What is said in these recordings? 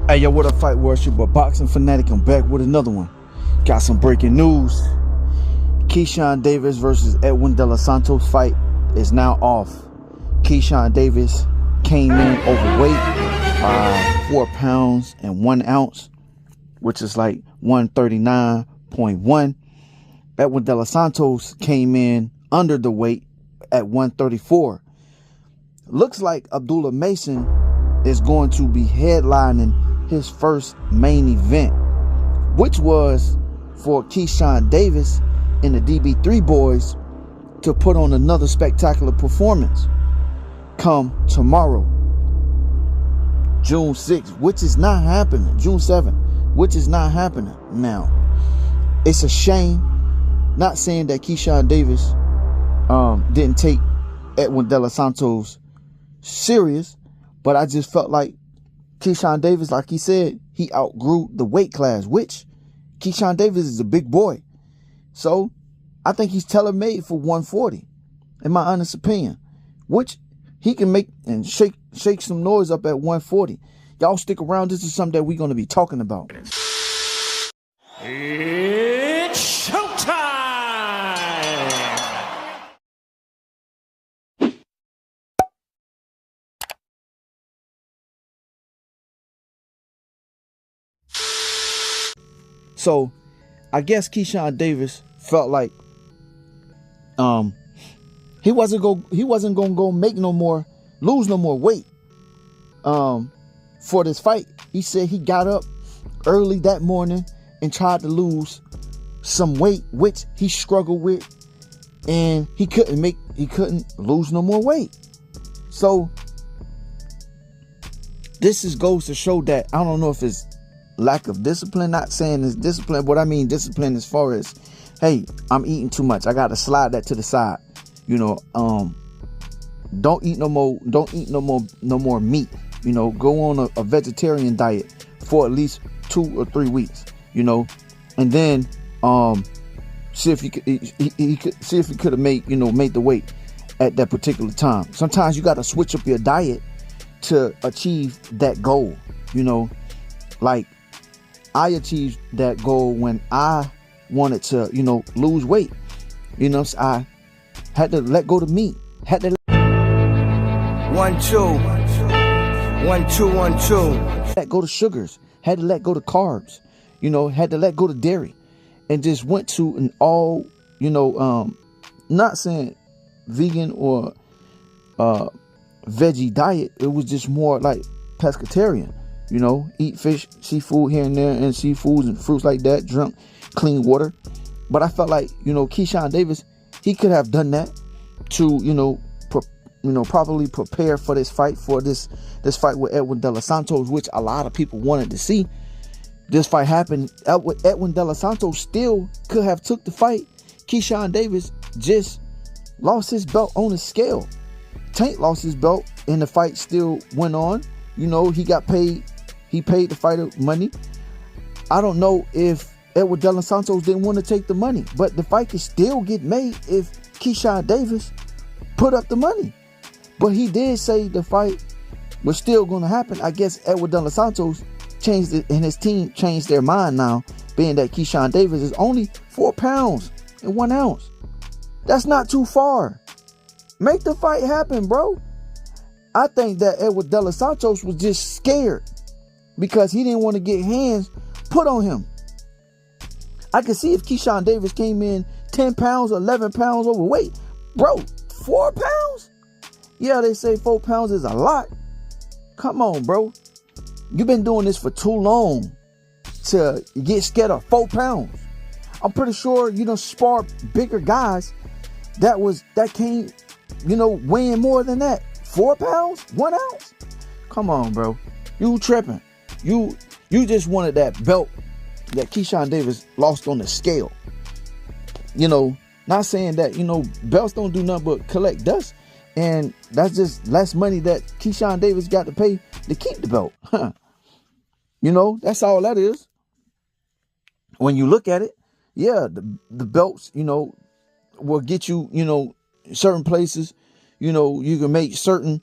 Hey yo, what up, fight worship, but boxing fanatic? I'm back with another one. Got some breaking news. Keyshawn Davis versus Edwin De Los Santos fight is now off. Keyshawn Davis came in overweight by 4 pounds and 1 ounce, which is like 139.1. Edwin De Los Santos came in under the weight at 134. Looks like Abdullah Mason is going to be headlining his first main event, which was for Keyshawn Davis and the DB3 boys to put on another spectacular performance come tomorrow, June 6th, which is not happening. June 7th, which is not happening. Now, it's a shame. Not saying that Keyshawn Davis didn't take Edwin De Los Santos serious, but I just felt like Keyshawn Davis, like he said, he outgrew the weight class, which Keyshawn Davis is a big boy. So I think he's tailor-made for 140, in my honest opinion, which he can make and shake some noise up at 140. Y'all stick around. This is something that we're going to be talking about. It's showtime! So I guess Keyshawn Davis felt like he wasn't gonna go lose no more weight for this fight. He said he got up early that morning and tried to lose some weight, which he struggled with, and he couldn't lose no more weight. So this goes to show that, I don't know if it's lack of discipline, not saying it's discipline, but I mean discipline as far as, hey, I'm eating too much, I gotta slide that to the side, don't eat no more meat, go on a vegetarian diet for at least 2 or 3 weeks, and then see if he could have made the weight at that particular time. Sometimes you got to switch up your diet to achieve that goal. Like I achieved that goal when I wanted to lose weight. I had to let go to meat, had to 1 2 1 2 1 2 let go to sugars, had to let go to carbs, had to let go to dairy, and just went to an all, not saying vegan or veggie diet. It was just more like pescatarian, eat fish, seafood here and there, and seafoods and fruits like that, drink clean water. But I felt like, Keyshawn Davis, he could have done that to, properly prepare for this fight, this fight with Edwin De Los Santos, which a lot of people wanted to see. This fight happened. Edwin De Los Santos still could have took the fight. Keyshawn Davis just lost his belt on the scale. Tank lost his belt and the fight still went on. He got paid. He paid the fighter money. I don't know if Edwin De Los Santos didn't want to take the money, but the fight could still get made if Keyshawn Davis put up the money. But he did say the fight was still going to happen. I guess Edwin De Los Santos changed it, and his team changed their mind now, being that Keyshawn Davis is only 4 pounds and 1 ounce. That's not too far. Make the fight happen, bro. I think that Edwin De Los Santos was just scared because he didn't want to get hands put on him. I could see if Keyshawn Davis came in 10 pounds or 11 pounds overweight. Bro, 4 pounds? Yeah, they say 4 pounds is a lot. Come on, bro. You've been doing this for too long to get scared of 4 pounds. I'm pretty sure you done sparred bigger guys that came, weighing more than that. 4 pounds, 1 ounce? Come on, bro. You tripping. You just wanted that belt that Keyshawn Davis lost on the scale. Not saying that, belts don't do nothing but collect dust. And that's just less money that Keyshawn Davis got to pay to keep the belt. That's all that is. When you look at it, yeah, the belts, will get you, certain places. You can make certain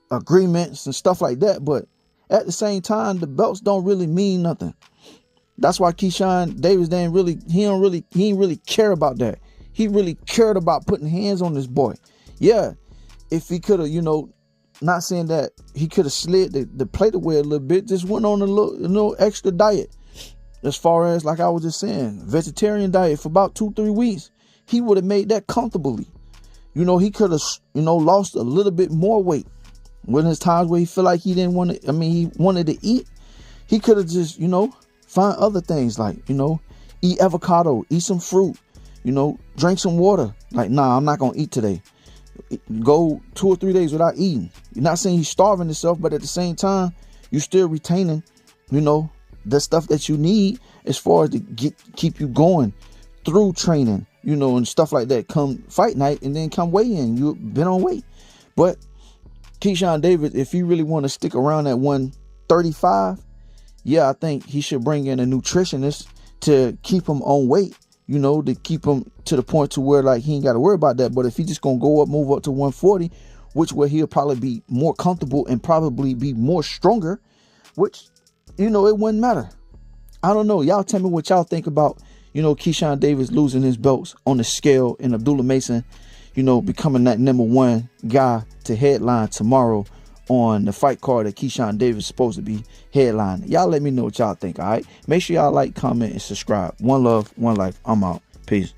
agreements and stuff like that, but at the same time, the belts don't really mean nothing. That's why Keyshawn Davis didn't really care about that. He really cared about putting hands on this boy. Yeah, if he could have, not saying that he could have slid the plate away a little bit, just went on a little extra diet. As far as, like I was just saying, vegetarian diet for about 2-3 weeks, he would have made that comfortably. He could have, lost a little bit more weight. When there's times where he feel like he didn't want to, he wanted to eat, he could have just, find other things like, eat avocado, eat some fruit, drink some water. Like, nah, I'm not going to eat today. Go 2 or 3 days without eating. You're not saying he's starving himself, but at the same time, you're still retaining, the stuff that you need as far as to keep you going through training, and stuff like that. Come fight night and then come weigh in. You've been on weight. But Keyshawn Davis, if he really want to stick around at 135, yeah, I think he should bring in a nutritionist to keep him on weight, to keep him to the point to where, like, he ain't got to worry about that. But if he just going to go up, move up to 140, which where he'll probably be more comfortable and probably be more stronger, which, it wouldn't matter. I don't know. Y'all tell me what y'all think about, Keyshawn Davis losing his belts on the scale and Abdullah Mason, becoming that #1 guy to headline tomorrow on the fight card that Keyshawn Davis is supposed to be headlining. Y'all let me know what y'all think, all right? Make sure y'all like, comment, and subscribe. One love, one life. I'm out. Peace.